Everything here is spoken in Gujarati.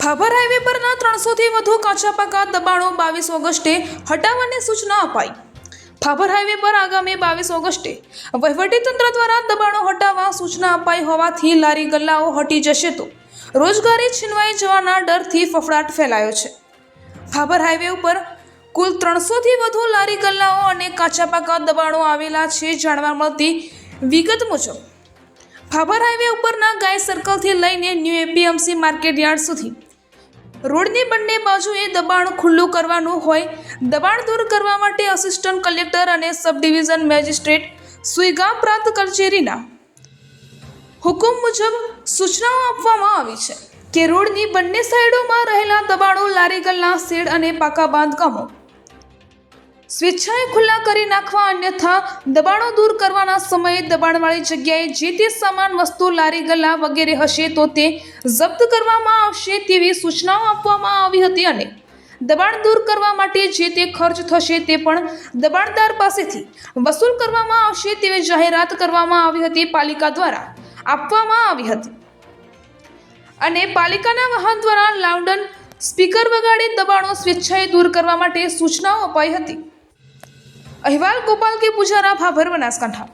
ભાભર હાઈવે પરના 300થી વધુ કાચા પાકા દબાણો 22 ઓગસ્ટે હટાવવાની સૂચના અપાઈ। ભાભર હાઈવે પર આગામી 22 ઓગસ્ટે વહીવટીતંત્ર દ્વારા દબાણો હટાવવા સૂચના અપાઈ હોવાથી લારી ગલ્લાઓ હટી જશે તો રોજગારી છીનવાઈ જવાના ડરથી ફફડાટ ફેલાયો છે। ભાભર હાઈવે ઉપર કુલ 300થી વધુ લારી ગલ્લાઓ અને કાચા પાકા દબાણો આવેલા છે। જાણવા મળતી વિગત મુજબ ભાભર હાઈવે ઉપરના ગાય સર્કલથી લઈને ન્યૂ એપીએમસી માર્કેટ યાર્ડ સુધી રોડની બંને બાજુએ દબાણ ખુલ્લું કરવાનું હોય। દબાણ દૂર કરવા માટે આસિસ્ટન્ટ કલેક્ટર અને સબ ડિવિઝન મેજિસ્ટ્રેટ સુઈગામ પ્રાંત કચેરીના હુકમ મુજબ સૂચનાઓ આપવામાં આવી છે કે રોડની બંને સાઈડોમાં રહેલા દબાણો, લારી ગલ્લા, શેડ અને પાકા બાંધકામો સ્વેચ્છાએ ખુલ્લા કરી નાખવા, અન્યથા દબાણો દૂર કરવાના સમયે દબાણવાળી જગ્યાએ જે તે સામાન, વસ્તુ, લારી ગલ્લા વગેરે હશે તો તે જપ્ત કરવામાં આવશે તેવી સૂચનાઓ આપવામાં આવી હતી અને દબાણ દૂર કરવા માટે જે તે ખર્ચ થશે તે પણ દબાણદાર પાસેથી વસૂલ કરવામાં આવશે તેવી જાહેરાત કરવામાં આવી હતી। પાલિકા દ્વારા આપવામાં આવી હતી અને પાલિકાના વાહન દ્વારા લાઉડ સ્પીકર વગાડી દબાણો સ્વેચ્છાએ દૂર કરવા માટે સૂચનાઓ અપાઈ હતી। અહેવાલ ગોપાલ કે પુજારા, ભાભર, બનાસકાંઠા।